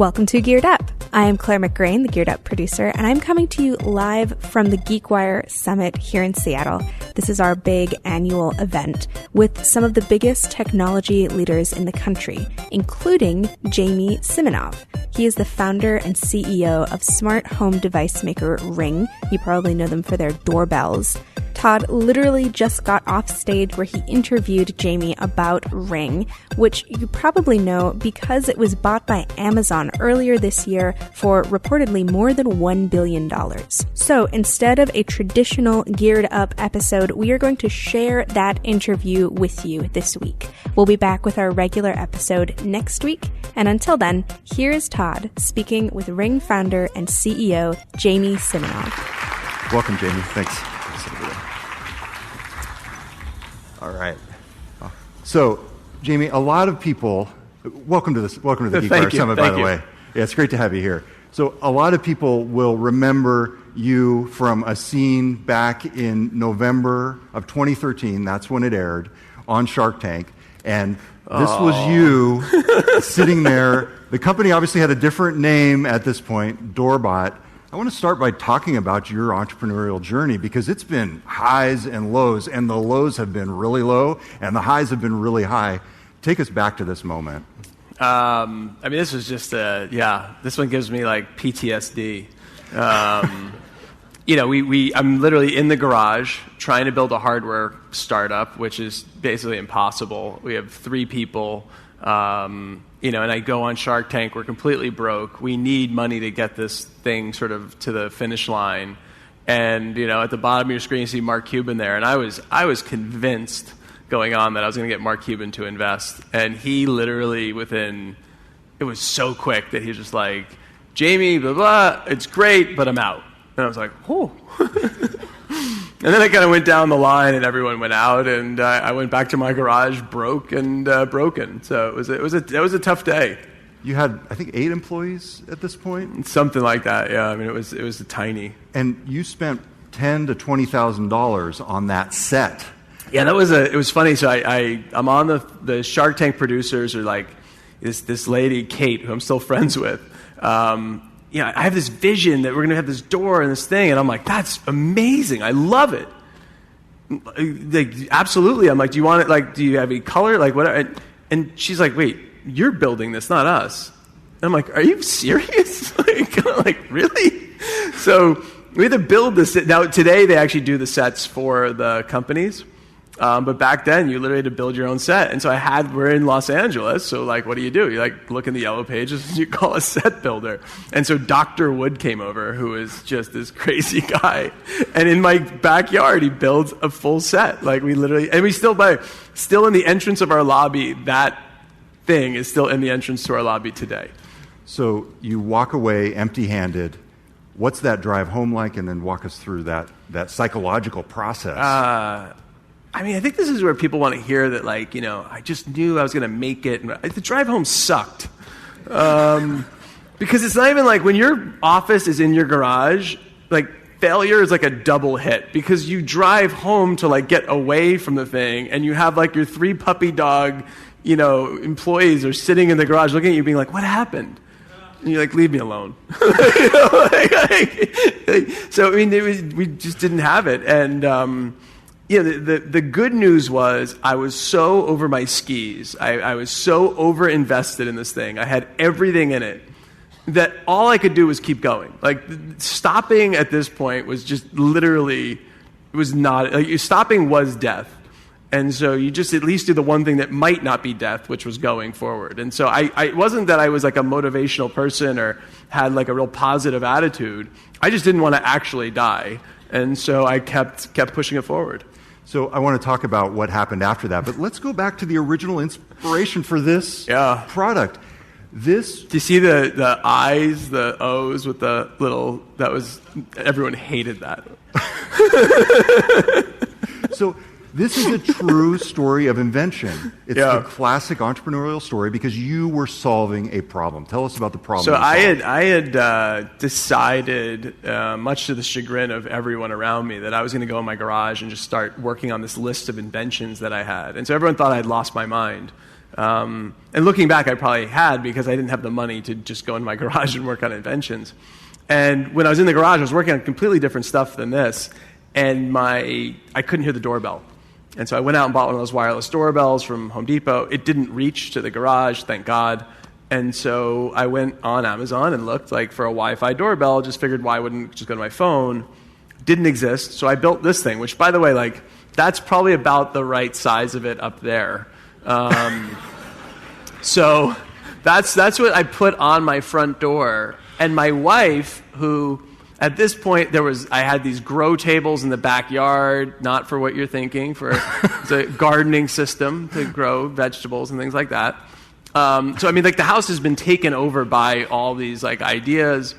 Welcome to Geared Up. I am Claire McGrain, the Geared Up producer, and I'm coming to you live from the GeekWire Summit here in Seattle. This is our big annual event with some of the biggest technology leaders in the country, including Jamie Siminoff. He is the founder and CEO of smart home device maker Ring. You probably know them for their doorbells. Todd literally just got off stage where he interviewed Jamie about Ring, which you probably know because it was bought by Amazon earlier this year for reportedly more than $1 billion. So instead of a traditional Geared Up episode, we are going to share that interview with you this week. We'll be back with our regular episode next week. And until then, here is Todd speaking with Ring founder and CEO Jamie Siminoff. Welcome, Jamie. Thanks. All right. So, Jamie, a lot of people, welcome to the GeekWire Summit, by the way. Yeah, it's great to have you here. So, a lot of people will remember you from a scene back in November of 2013. That's when it aired on Shark Tank, and this was you sitting there. The company obviously had a different name at this point, Doorbot. I want to start by talking about your entrepreneurial journey because it's been highs and lows, and the lows have been really low, and the highs have been really high. Take us back to this moment. This was just this one gives me like PTSD. I'm literally in the garage trying to build a hardware startup, which is basically impossible. We have 3 people. And I go on Shark Tank, we're completely broke. We need money to get this thing sort of to the finish line. And, at the bottom of your screen, you see Mark Cuban there. And I was convinced going on that I was going to get Mark Cuban to invest. And he literally it was so quick that he was just like, Jamie, blah, blah, it's great, but I'm out. And I was like, oh. And then I kind of went down the line, and everyone went out, and I went back to my garage, broke and broken. So it was a tough day. You had, I think, 8 employees at this point, something like that. Yeah, it was tiny. And you spent $10,000 to $20,000 on that set. Yeah, it was funny. So I'm on the Shark Tank producers are like this lady Kate, who I'm still friends with. I have this vision that we're going to have this door and this thing. And I'm like, that's amazing. I love it. Like, absolutely. I'm like, do you want it? Like, do you have any color? Like, what? And she's like, wait, you're building this, not us. And I'm like, are you serious? like, really? So we had to build this. Now, today they actually do the sets for the companies. But back then, you literally had to build your own set. And so we're in Los Angeles, so what do? You look in the yellow pages and you call a set builder. And so Dr. Wood came over, who is just this crazy guy. And in my backyard, he builds a full set. We still in the entrance of our lobby, that thing is still in the entrance to our lobby today. So you walk away empty-handed. What's that drive home like? And then walk us through that psychological process. I think this is where people want to hear that, I just knew I was going to make it. The drive home sucked. Because it's not even like when your office is in your garage, failure is like a double hit. Because you drive home to, get away from the thing, and you have, your 3 puppy dog, employees are sitting in the garage looking at you being like, what happened? And you're like, leave me alone. So, we just didn't have it. And, the good news was I was so over my skis. I was so over-invested in this thing. I had everything in it that all I could do was keep going. Stopping at this point was just literally, it was not, stopping was death. And so you just at least do the one thing that might not be death, which was going forward. And so it wasn't that I was a motivational person or had a real positive attitude. I just didn't want to actually die. And so I kept pushing it forward. So I want to talk about what happened after that, but let's go back to the original inspiration for this product. Do you see the I's, the O's with the little, everyone hated that. So this is a true story of invention. It's the classic entrepreneurial story because you were solving a problem. Tell us about the problem. So I had decided, much to the chagrin of everyone around me, that I was going to go in my garage and just start working on this list of inventions that I had. And so everyone thought I had lost my mind. And looking back, I probably had, because I didn't have the money to just go in my garage and work on inventions. And when I was in the garage, I was working on completely different stuff than this, and I couldn't hear the doorbell. And so I went out and bought one of those wireless doorbells from Home Depot. It didn't reach to the garage, thank God. And so I went on Amazon and looked like for a Wi-Fi doorbell, just figured why wouldn't just go to my phone. Didn't exist. So I built this thing, which, by the way, like, that's probably about the right size of it up there. So that's what I put on my front door. And my wife, who at this point I had these grow tables in the backyard, not for what you're thinking, for the gardening system to grow vegetables and things like that. So I mean, like, the house has been taken over by all these like ideas.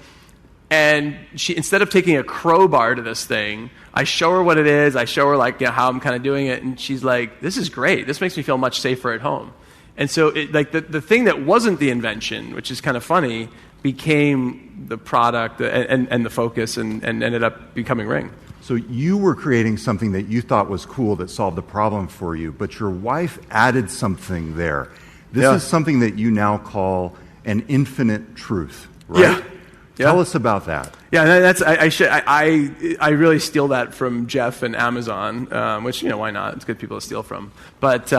And she, instead of taking a crowbar to this thing, I show her what it is. I show her like, you know, how I'm kind of doing it, and she's like, "This is great. This makes me feel much safer at home." And so, like the thing that wasn't the invention, which is kind of funny, became the product and the focus, and ended up becoming Ring. So you were creating something that you thought was cool that solved the problem for you, but your wife added something there. This is something that you now call an infinite truth, right? Yeah. Tell us about that. Yeah, that's I really steal that from Jeff and Amazon, which, you know, why not? It's good people to steal from. But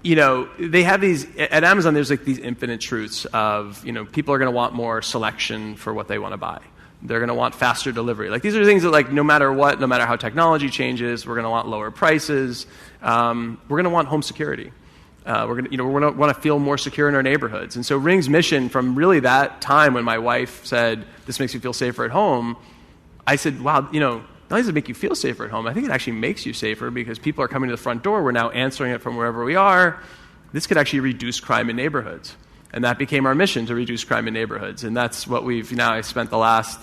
you know, they have these at Amazon. There's like these infinite truths of, you know, people are going to want more selection for what they want to buy. They're going to want faster delivery. Like, these are things that, like, no matter what, no matter how technology changes, we're going to want lower prices. We're going to want home security. We're going to want to feel more secure in our neighborhoods. And so Ring's mission, from really that time when my wife said, "This makes me feel safer at home," I said, wow, you know, not only does it make you feel safer at home, I think it actually makes you safer, because people are coming to the front door. We're now answering it from wherever we are. This could actually reduce crime in neighborhoods. And that became our mission, to reduce crime in neighborhoods. And that's what I spent the last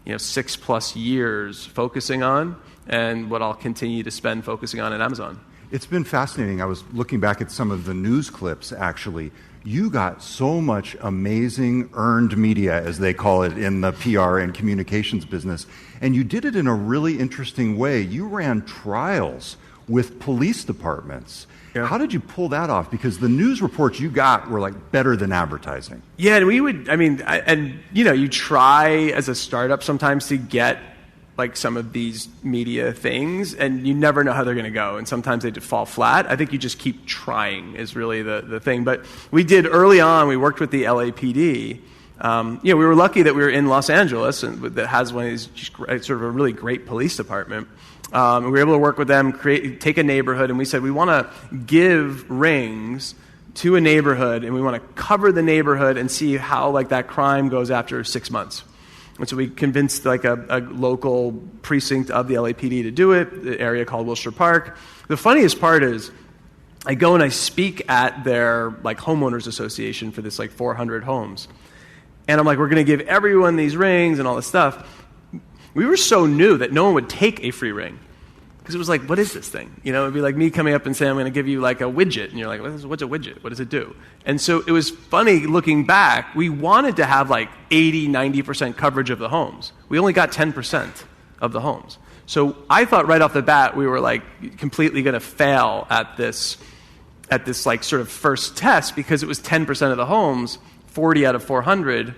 6+ years focusing on, and what I'll continue to spend focusing on at Amazon. It's been fascinating. I was looking back at some of the news clips, actually. You got so much amazing earned media, as they call it in the PR and communications business, and you did it in a really interesting way. You ran trials with police departments. Yeah. How did you pull that off? Because the news reports you got were like better than advertising. Yeah, and you try as a startup sometimes to get like some of these media things, and you never know how they're going to go, and sometimes they just fall flat. I think you just keep trying is really the thing. But we did early on. We worked with the LAPD. We were lucky that we were in Los Angeles, and that has one of these sort of a really great police department. We were able to work with them, take a neighborhood, and we said we want to give rings to a neighborhood, and we want to cover the neighborhood and see how like that crime goes after 6 months. And so we convinced like a local precinct of the LAPD to do it, the area called Wilshire Park. The funniest part is I go and I speak at their like homeowners association for this like 400 homes. And I'm like, we're going to give everyone these rings and all this stuff. We were so new that no one would take a free ring. Because it was like, what is this thing? You know, it'd be like me coming up and saying, I'm going to give you like a widget. And you're like, what's a widget? What does it do? And so it was funny looking back. We wanted to have like 80, 90% coverage of the homes. We only got 10% of the homes. So I thought right off the bat we were like completely going to fail at this like sort of first test, because it was 10% of the homes, 40 out of 400.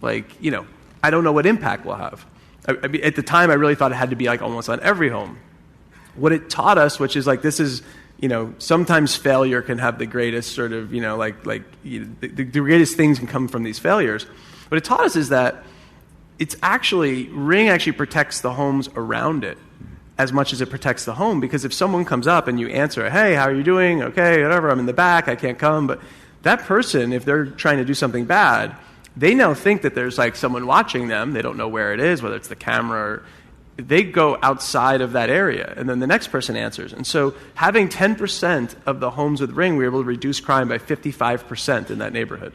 Like, you know, I don't know what impact we'll have. I mean, at the time, I really thought it had to be like almost on every home. What it taught us, which is like, this is, you know, sometimes failure can have the greatest sort of, you know, the greatest things can come from these failures. What it taught us is that Ring actually protects the homes around it as much as it protects the home. Because if someone comes up and you answer, hey, how are you doing? Okay, whatever, I'm in the back, I can't come. But that person, if they're trying to do something bad, they now think that there's like someone watching them. They don't know where it is, whether it's the camera or they go outside of that area, and then the next person answers. And so having 10% of the homes with Ring, we were able to reduce crime by 55% in that neighborhood.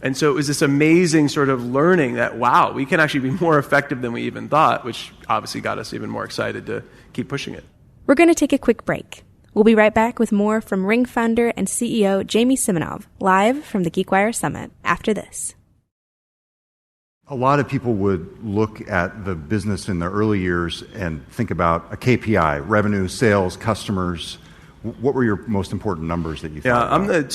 And so it was this amazing sort of learning that, wow, we can actually be more effective than we even thought, which obviously got us even more excited to keep pushing it. We're going to take a quick break. We'll be right back with more from Ring founder and CEO Jamie Simonov, live from the GeekWire Summit after this. A lot of people would look at the business in the early years and think about a KPI, revenue, sales, customers. What were your most important numbers that you thought about?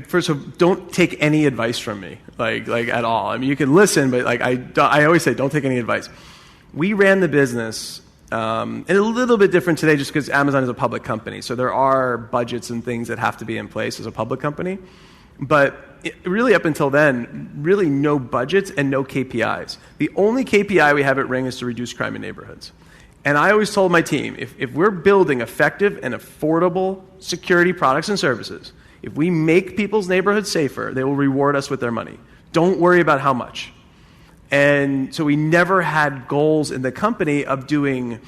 First of all, don't take any advice from me, like at all. I mean, you can listen, but I always say, don't take any advice. We ran the business, and a little bit different today just because Amazon is a public company. So there are budgets and things that have to be in place as a public company. But really up until then, really no budgets and no KPIs. The only KPI we have at Ring is to reduce crime in neighborhoods. And I always told my team, if we're building effective and affordable security products and services, if we make people's neighborhoods safer, they will reward us with their money. Don't worry about how much. And so we never had goals in the company of doing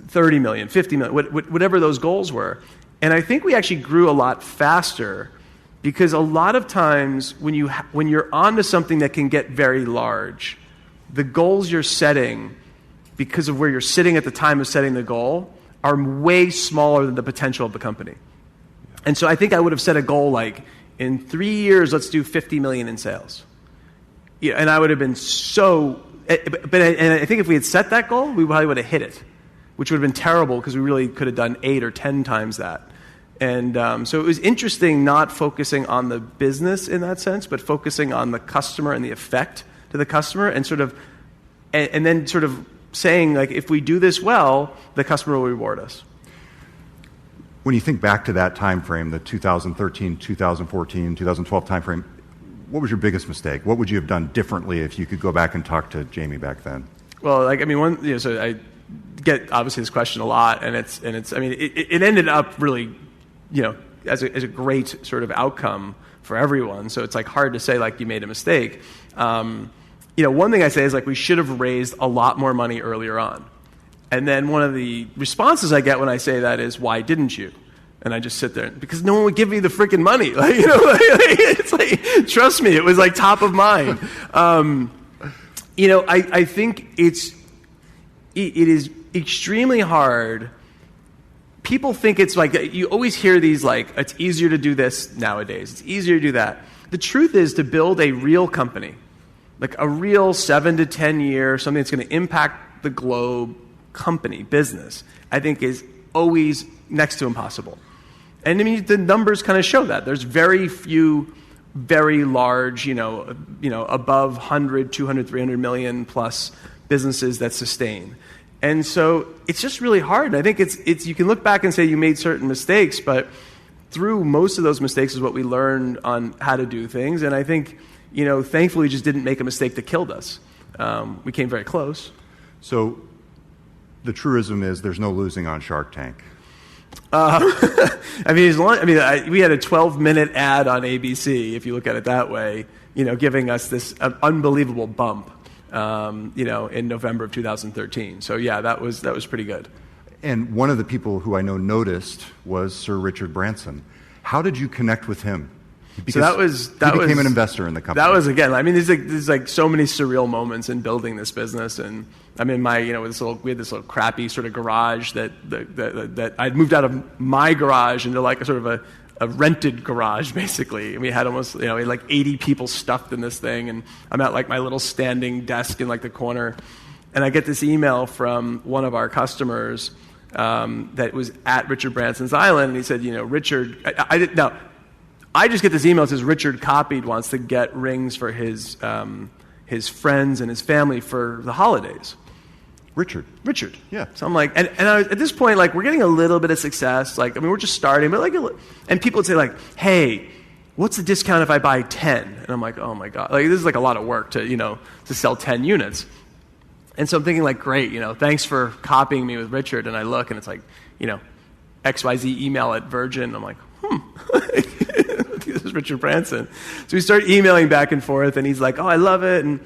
30 million, 50 million, whatever those goals were. And I think we actually grew a lot faster because a lot of times when you're onto something that can get very large, the goals you're setting, because of where you're sitting at the time of setting the goal, are way smaller than the potential of the company. And so I think I would have set a goal like, in 3 years, let's do 50 million in sales. Yeah, and I would have been and I think if we had set that goal, we probably would have hit it, which would have been terrible because we really could have done 8 or 10 times that. And so it was interesting not focusing on the business in that sense, but focusing on the customer and the effect to the customer, and then sort of saying, like, if we do this well, the customer will reward us. When you think back to that time frame, the 2013, 2014, 2012 time frame, what was your biggest mistake? What would you have done differently if you could go back and talk to Jamie back then? Well, so I get obviously this question a lot, and it's it ended up really, as a great sort of outcome for everyone. So it's like hard to say like you made a mistake. One thing I say is like we should have raised a lot more money earlier on. And then one of the responses I get when I say that is, why didn't you? And I just sit there, because no one would give me the freaking money. It's like, trust me, it was like top of mind. I think it is extremely hard. People think it's like, you always hear these like, it's easier to do this nowadays. It's easier to do that. The truth is to build a real company, like a real 7 to 10 year, something that's going to impact the globe company, business, I think is always next to impossible. And I mean, the numbers kind of show that. There's very few, very large, above 100, 200, 300 million plus businesses that sustain. And so it's just really hard. And I think it's you can look back and say you made certain mistakes, but through most of those mistakes is what we learned on how to do things. And I think, thankfully, we just didn't make a mistake that killed us. We came very close. So the truism is there's no losing on Shark Tank. We had a 12-minute ad on ABC, if you look at it that way, giving us this unbelievable bump, in November of 2013. So yeah, that was pretty good. And one of the people who I know noticed was Sir Richard Branson. How did you connect with him? Because he became an investor in the company. That was, again, there's like so many surreal moments in building this business. And I'm in my, we had this little crappy sort of garage that I'd moved out of my garage into like a sort of a rented garage, basically. And we had almost, we had like 80 people stuffed in this thing. And I'm at like my little standing desk in like the corner. And I get this email from one of our customers that was at Richard Branson's island. And he said, Richard, I just get this email that says Richard copied wants to get rings for his friends and his family for the holidays. Richard. Yeah. So I'm like, and I, at this point, like, we're getting a little bit of success. Like, we're just starting, but like, and people would say like, hey, what's the discount if I buy 10? And I'm like, oh my God, like, this is like a lot of work to sell 10 units. And so I'm thinking like, great, thanks for copying me with Richard. And I look and it's like, XYZ email at Virgin. I'm like, this is Richard Branson. So we start emailing back and forth, and he's like, oh, I love it. And,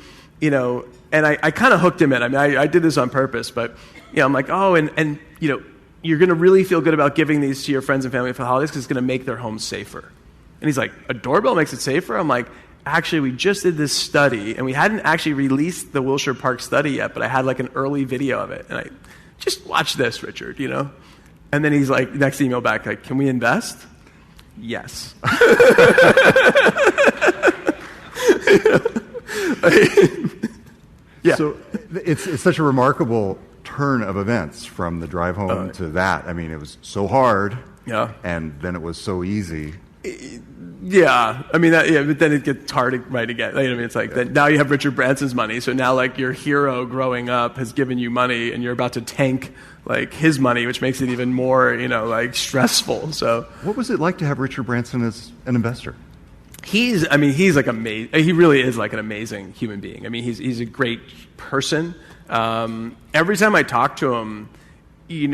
and I kind of hooked him in. I mean, I did this on purpose, but, I'm like, oh, and you're going to really feel good about giving these to your friends and family for the holidays because it's going to make their homes safer. And he's like, a doorbell makes it safer? I'm like, actually, we just did this study, and we hadn't actually released the Wilshire Park study yet, but I had like an early video of it. And I just watch this, Richard, And then he's like, next email back, like, can we invest? Yes. Yeah. So it's such a remarkable turn of events from the drive home to that. I mean, it was so hard, Yeah. And then it was so easy. Yeah, I mean, but then it gets hard right again. Like, I mean, it's like that now you have Richard Branson's money, so now like your hero growing up has given you money, and you're about to tank like his money, which makes it even more, like stressful. So, what was it like to have Richard Branson as an investor? He's like amazing. He really is like an amazing human being. I mean, he's a great person. Every time I talk to him, he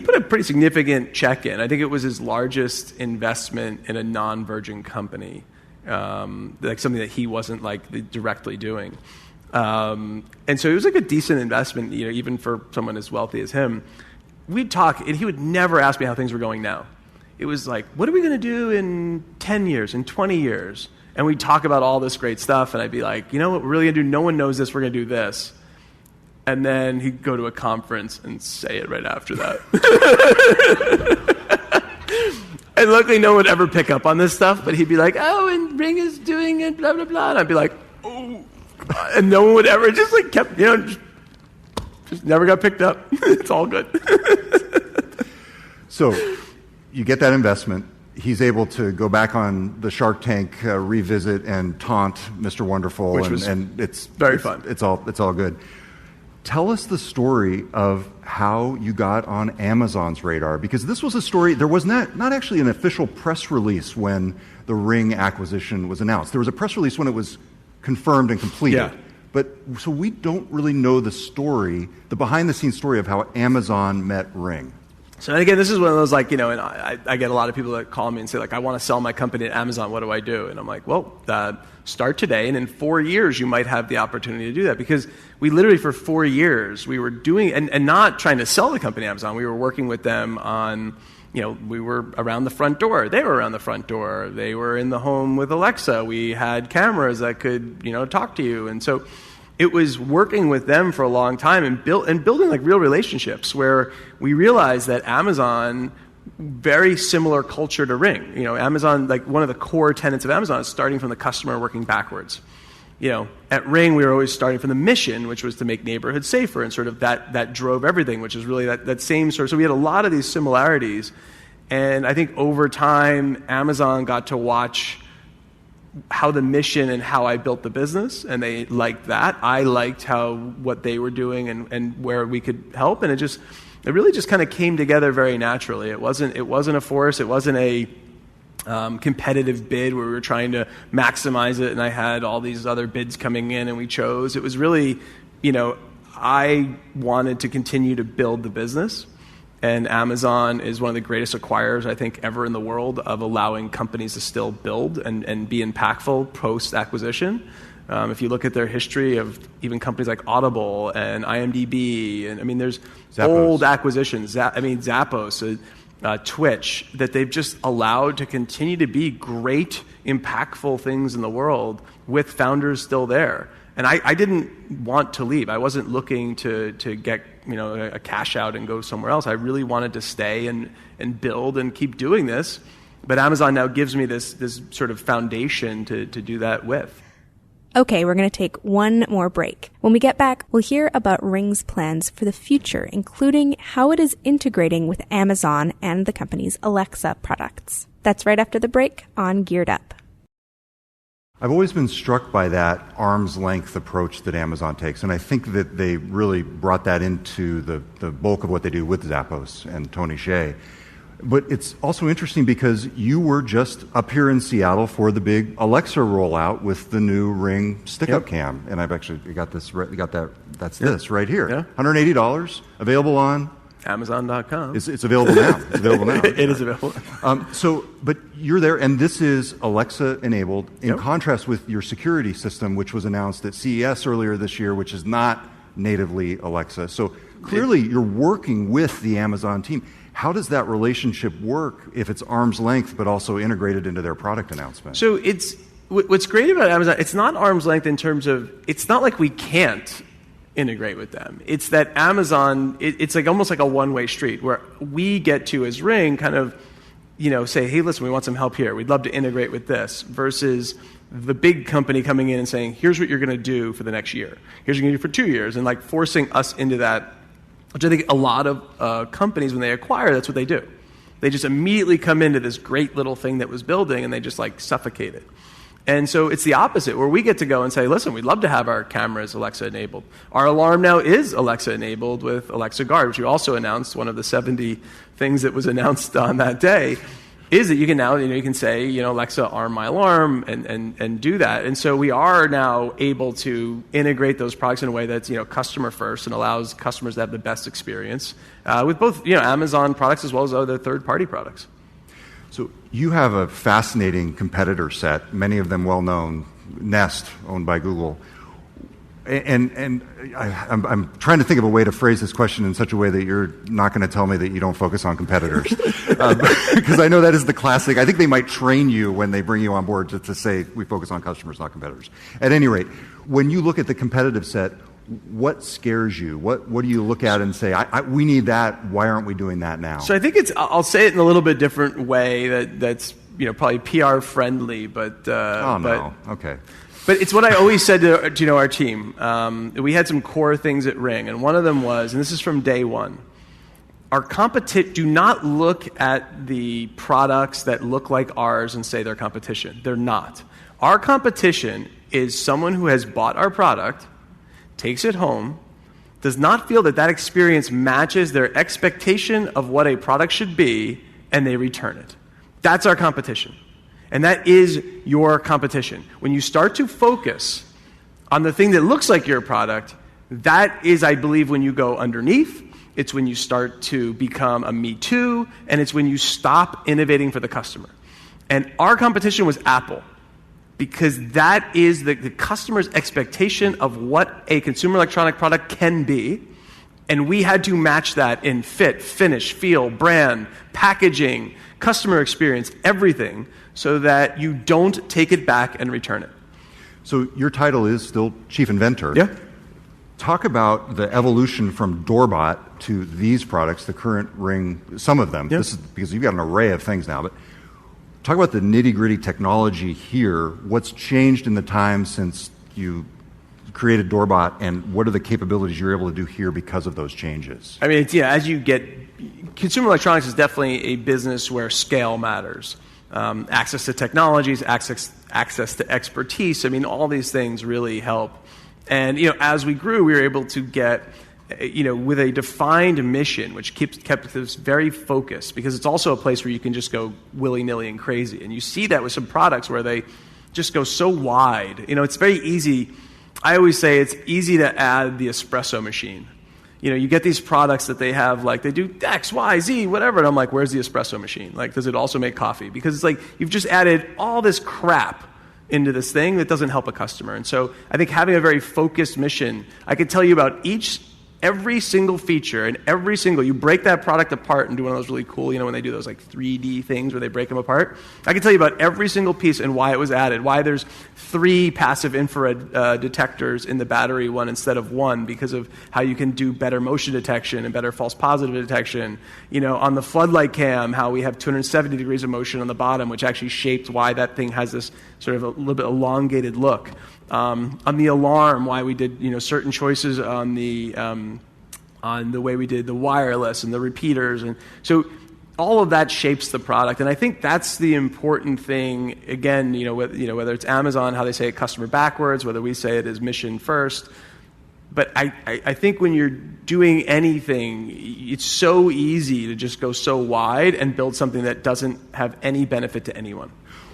put a pretty significant check in. I think it was his largest investment in a non-Virgin company, like something that he wasn't like directly doing. And so it was like a decent investment, even for someone as wealthy as him. We'd talk, and he would never ask me how things were going now. It was like, what are we going to do in 10 years, in 20 years? And we'd talk about all this great stuff, and I'd be like, you know what we're really going to do? No one knows this. We're going to do this. And then he'd go to a conference and say it right after that. And luckily no one would ever pick up on this stuff, but he'd be like, oh, and Ring is doing it, blah, blah, blah. And I'd be like, oh. And no one would ever, just like kept, just never got picked up. It's all good. So you get that investment. He's able to go back on the Shark Tank, revisit and taunt Mr. Wonderful. Which was and it's very fun. It's all good. Tell us the story of how you got on Amazon's radar, because this was a story, there was not actually an official press release when the Ring acquisition was announced. There was a press release when it was confirmed and completed. Yeah. But so we don't really know the story, the behind-the-scenes story of how Amazon met Ring. So and again, this is one of those and I get a lot of people that call me and say I want to sell my company at Amazon. What do I do? And I'm like, well, start today, and in 4 years you might have the opportunity to do that, because we literally for 4 years we were doing and not trying to sell the company Amazon. We were working with them on, we were around the front door. They were around the front door. They were in the home with Alexa. We had cameras that could talk to you, and so. It was working with them for a long time and building real relationships where we realized that Amazon, very similar culture to Ring. Amazon, one of the core tenets of Amazon is starting from the customer, working backwards. At Ring, we were always starting from the mission, which was to make neighborhoods safer, and sort of that drove everything, which is really that same sort of. So we had a lot of these similarities, and I think over time, Amazon got to watch how the mission and how I built the business, and they liked that. I liked what they were doing and where we could help, and it really just kind of came together very naturally. It wasn't a force. It wasn't a competitive bid where we were trying to maximize it, and I had all these other bids coming in, and we chose. It was really, I wanted to continue to build the business. And Amazon is one of the greatest acquirers, I think, ever in the world of allowing companies to still build and be impactful post-acquisition. If you look at their history of even companies like Audible and IMDb, and there's Zappos. Old acquisitions, Zappos, Twitch, that they've just allowed to continue to be great, impactful things in the world with founders still there. And I didn't want to leave. I wasn't looking to get a cash out and go somewhere else. I really wanted to stay and build and keep doing this. But Amazon now gives me this sort of foundation to do that with. Okay, we're going to take one more break. When we get back, we'll hear about Ring's plans for the future, including how it is integrating with Amazon and the company's Alexa products. That's right after the break on Geared Up. I've always been struck by that arm's length approach that Amazon takes, and I think that they really brought that into the bulk of what they do with Zappos and Tony Hsieh. But it's also interesting because you were just up here in Seattle for the big Alexa rollout with the new Ring stick-up cam, and I've actually got this. This right here. Yeah. $180, available on Amazon.com. It's available now. It's available now. It is available. But you're there, and this is Alexa enabled, in contrast with your security system, which was announced at CES earlier this year, which is not natively Alexa. So clearly, you're working with the Amazon team. How does that relationship work if it's arm's length, but also integrated into their product announcement? So what's great about Amazon, it's not arm's length in terms of, it's not like we can't integrate with them. It's that Amazon, it's almost like a one-way street where we get to, as Ring, kind of, say, hey, listen, we want some help here. We'd love to integrate with this, versus the big company coming in and saying, here's what you're going to do for the next year. Here's what you're going to do for 2 years, and forcing us into that, which I think a lot of companies, when they acquire, that's what they do. They just immediately come into this great little thing that was building, and they just like suffocate it. And so it's the opposite, where we get to go and say, listen, we'd love to have our cameras Alexa-enabled. Our alarm now is Alexa-enabled with Alexa Guard, which we also announced. One of the 70 things that was announced on that day is that you can now, you can say, Alexa, arm my alarm, and do that. And so we are now able to integrate those products in a way that's, customer first and allows customers to have the best experience with both, Amazon products as well as other third-party products. So you have a fascinating competitor set, many of them well-known, Nest, owned by Google. And I'm trying to think of a way to phrase this question in such a way that you're not going to tell me that you don't focus on competitors. Because I know that is the classic. I think they might train you when they bring you on board to say, we focus on customers, not competitors. At any rate, when you look at the competitive set, what scares you? What do you look at and say, we need that, why aren't we doing that now? So I think I'll say it in a little bit different way that's probably PR friendly, but... okay. But it's what I always said to our team. We had some core things at Ring, and one of them was, and this is from day one, do not look at the products that look like ours and say they're competition. They're not. Our competition is someone who has bought our product, takes it home, does not feel that experience matches their expectation of what a product should be, and they return it. That's our competition. And that is your competition. When you start to focus on the thing that looks like your product, that is, I believe, when you go underneath. It's when you start to become a me too, and it's when you stop innovating for the customer. And our competition was Apple, because that is the customer's expectation of what a consumer electronic product can be, and we had to match that in fit, finish, feel, brand, packaging, customer experience, everything, so that you don't take it back and return it. So your title is still Chief Inventor. Yeah. Talk about the evolution from Doorbot to these products, the current Ring, some of them. Yeah. This is because you've got an array of things now, but talk about the nitty-gritty technology here. What's changed in the time since you created Doorbot, and what are the capabilities you're able to do here because of those changes? I mean, as you get... Consumer electronics is definitely a business where scale matters. Access to technologies, access to expertise. I mean, all these things really help. And, as we grew, we were able to get, with a defined mission, which kept us very focused, because it's also a place where you can just go willy-nilly and crazy. And you see that with some products where they just go so wide. It's very easy. I always say it's easy to add the espresso machine. You get these products that they have, like, they do X, Y, Z, whatever, and I'm like, where's the espresso machine? Like, does it also make coffee? Because it's like, you've just added all this crap into this thing that doesn't help a customer. And so I think having a very focused mission, I could tell you about every single feature and you break that product apart and do one of those really cool, when they do those like 3D things where they break them apart. I can tell you about every single piece and why it was added, why there's 3 passive infrared detectors in the battery one instead of 1, because of how you can do better motion detection and better false positive detection. On the floodlight cam, how we have 270 degrees of motion on the bottom, which actually shapes why that thing has this sort of a little bit elongated look. On the alarm, why we did certain choices on the way we did the wireless and the repeaters, and so all of that shapes the product. And I think that's the important thing. Again, whether it's Amazon, how they say it customer backwards, whether we say it is mission first. But I think when you're doing anything, it's so easy to just go so wide and build something that doesn't have any benefit to anyone.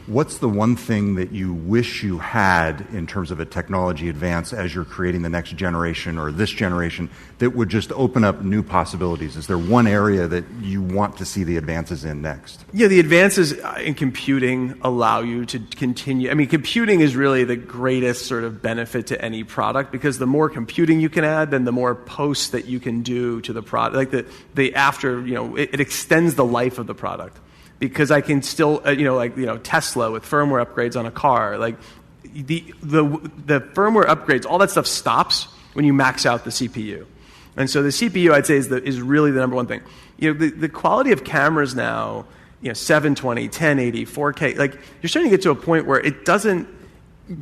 What's the one thing that you wish you had in terms of a technology advance as you're creating the next generation or this generation that would just open up new possibilities? Is there one area that you want to see the advances in next? Yeah, the advances in computing allow you to continue. I mean, computing is really the greatest sort of benefit to any product, because the more computing you can add, then the more posts that you can do to the product. Like the after, it extends the life of the product. Because I can still, Tesla with firmware upgrades on a car, like the firmware upgrades, all that stuff stops when you max out the CPU. And so the CPU, I'd say, is really the number one thing. The quality of cameras now, 720, 1080, 4K, like you're starting to get to a point where it doesn't,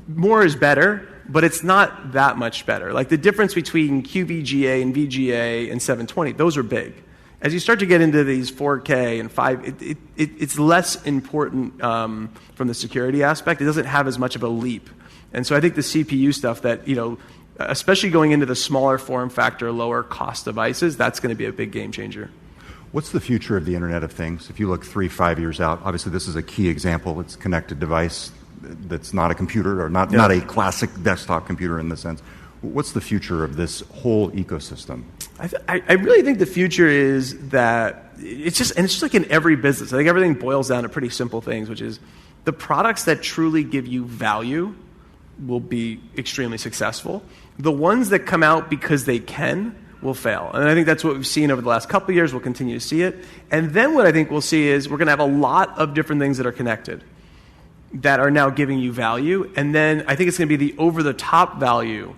more is better, but it's not that much better. Like the difference between QVGA and VGA and 720, those are big. As you start to get into these 4K and 5, it's less important from the security aspect. It doesn't have as much of a leap. And so I think the CPU stuff that, especially going into the smaller form factor, lower cost devices, that's going to be a big game changer. What's the future of the Internet of Things? If you look 3-5 years out, obviously this is a key example. It's a connected device that's not a computer or not a classic desktop computer in the sense. What's the future of this whole ecosystem? I really think the future is that it's just like in every business. I think everything boils down to pretty simple things, which is the products that truly give you value will be extremely successful. The ones that come out because they can will fail. And I think that's what we've seen over the last couple of years. We'll continue to see it. And then what I think we'll see is we're going to have a lot of different things that are connected that are now giving you value. And then I think it's going to be the over-the-top value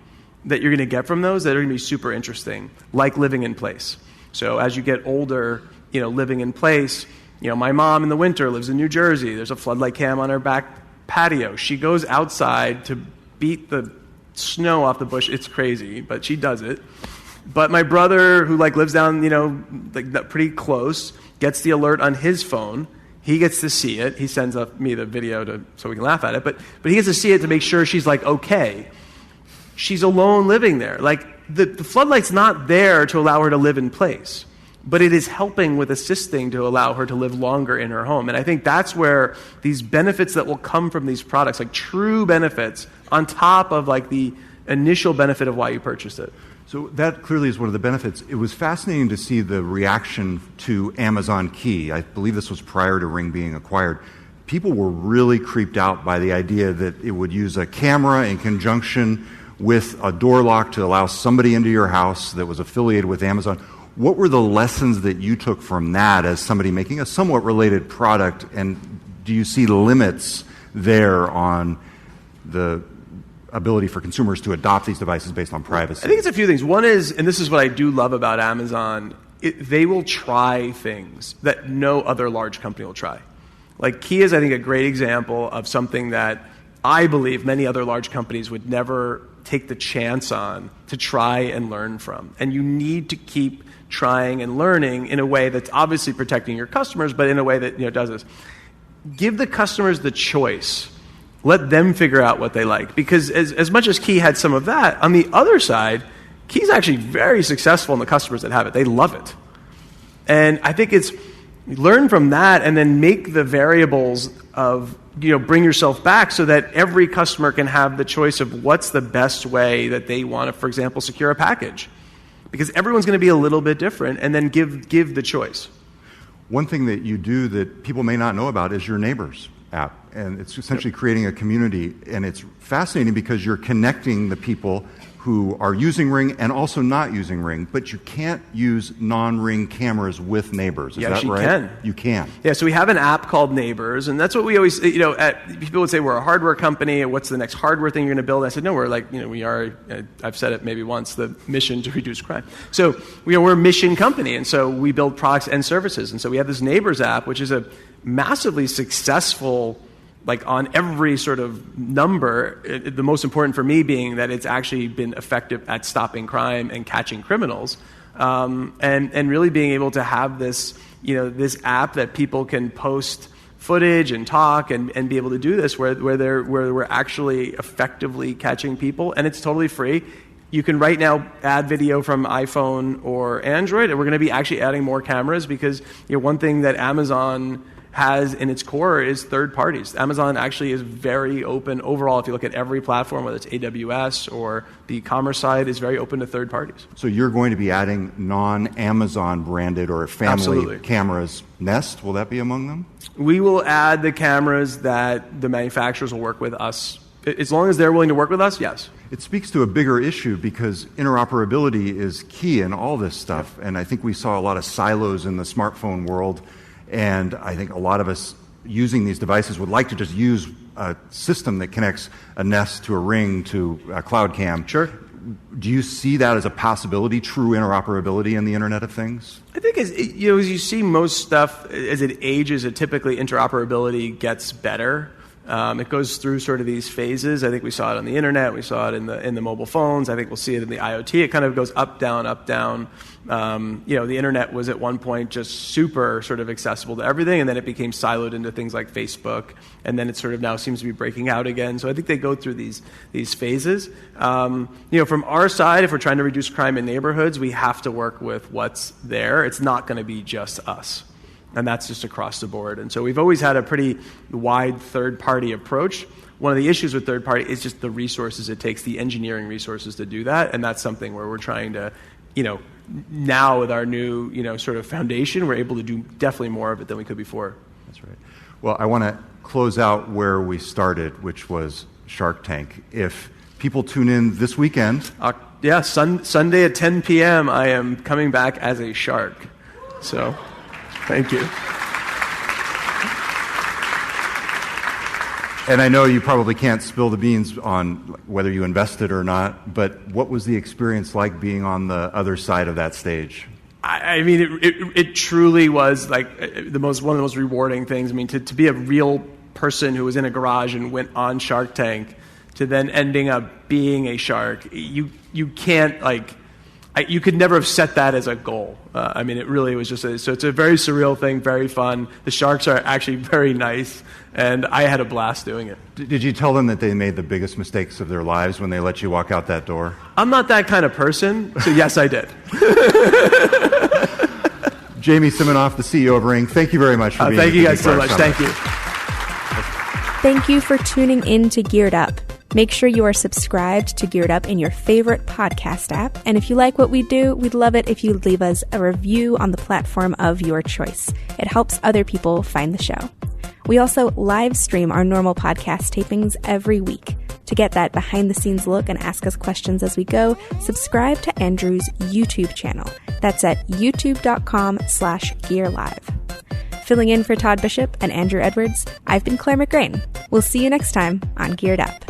that you're going to get from those that are going to be super interesting, like living in place. So as you get older, living in place, my mom in the winter lives in New Jersey. There's a floodlight cam on her back patio. She goes outside to beat the snow off the bush. It's crazy, but she does it. But my brother, who lives down, pretty close, gets the alert on his phone. He gets to see it. He sends me the video so we can laugh at it. But he gets to see it to make sure she's okay. She's alone living there. The floodlight's not there to allow her to live in place, but it is helping with assisting to allow her to live longer in her home. And I think that's where these benefits that will come from these products, true benefits, on top of the initial benefit of why you purchased it. So that clearly is one of the benefits. It was fascinating to see the reaction to Amazon Key. I believe this was prior to Ring being acquired. People were really creeped out by the idea that it would use a camera in conjunction with a door lock to allow somebody into your house that was affiliated with Amazon. What were the lessons that you took from that as somebody making a somewhat related product, and do you see limits there on the ability for consumers to adopt these devices based on privacy? I think it's a few things. One is, and this is what I do love about Amazon, they will try things that no other large company will try. Key is, I think, a great example of something that I believe many other large companies would never take the chance on to try and learn from. And you need to keep trying and learning in a way that's obviously protecting your customers, but in a way that does this. Give the customers the choice. Let them figure out what they like. Because as much as Key had some of that, on the other side, Key's actually very successful in the customers that have it. They love it. And I think it's learn from that and then make the variables of bring yourself back so that every customer can have the choice of what's the best way that they want to, for example, secure a package. Because everyone's going to be a little bit different, and then give the choice. One thing that you do that people may not know about is your Neighbors app. And it's essentially creating a community. And it's fascinating because you're connecting the people who are using Ring and also not using Ring, but you can't use non-Ring cameras with Neighbors. Is that right? Can. You can. Yeah, so we have an app called Neighbors, and that's what we always, people would say we're a hardware company, what's the next hardware thing you're going to build? I said, no, we're we are, I've said it maybe once, the mission to reduce crime. So we're a mission company, and so we build products and services. And so we have this Neighbors app, which is a massively successful, on every sort of number, the most important for me being that it's actually been effective at stopping crime and catching criminals, and really being able to have this, this app that people can post footage and talk and be able to do this where we're actually effectively catching people, and it's totally free. You can right now add video from iPhone or Android, and we're going to be actually adding more cameras because one thing that Amazon has in its core is third parties. Amazon actually is very open overall. If you look at every platform, whether it's AWS or the e-commerce side, is very open to third parties. So you're going to be adding non-Amazon branded or family Absolutely. Cameras. Nest, will that be among them? We will add the cameras that the manufacturers will work with us. As long as they're willing to work with us, yes. It speaks to a bigger issue because interoperability is key in all this stuff. And I think we saw a lot of silos in the smartphone world. And I think a lot of us using these devices would like to just use a system that connects a Nest to a Ring to a Cloud Cam. Sure. Do you see that as a possibility, true interoperability in the Internet of Things? I think as you see most stuff, as it ages, typically interoperability gets better. It goes through sort of these phases. I think we saw it on the internet. We saw it in the mobile phones. I think we'll see it in the IoT. It kind of goes up, down, up, down. The internet was at one point just super sort of accessible to everything, and then it became siloed into things like Facebook, and then it sort of now seems to be breaking out again. So I think they go through these phases. From our side, if we're trying to reduce crime in neighborhoods, we have to work with what's there. It's not going to be just us. And that's just across the board. And so we've always had a pretty wide third-party approach. One of the issues with third-party is just the resources it takes, the engineering resources to do that. And that's something where we're trying to, now with our new, sort of foundation, we're able to do definitely more of it than we could before. That's right. Well, I want to close out where we started, which was Shark Tank. If people tune in this weekend. Sunday at 10 p.m., I am coming back as a shark. So... Thank you. And I know you probably can't spill the beans on whether you invested or not, but what was the experience like being on the other side of that stage? I mean, it truly was like one of the most rewarding things. I mean, to be a real person who was in a garage and went on Shark Tank to then ending up being a shark, you can't you could never have set that as a goal. It really was just so it's a very surreal thing, very fun. The sharks are actually very nice, and I had a blast doing it. Did you tell them that they made the biggest mistakes of their lives when they let you walk out that door? I'm not that kind of person, so yes, I did. Jamie Siminoff, the CEO of Ring, thank you very much for being here. Thank you guys so much. Summit. Thank you. Thank you for tuning in to Geared Up. Make sure you are subscribed to Geared Up in your favorite podcast app. And if you like what we do, we'd love it if you leave us a review on the platform of your choice. It helps other people find the show. We also live stream our normal podcast tapings every week. To get that behind-the-scenes look and ask us questions as we go, subscribe to Andrew's YouTube channel. That's at youtube.com/gearlive. Filling in for Todd Bishop and Andrew Edwards, I've been Claire McGrain. We'll see you next time on Geared Up.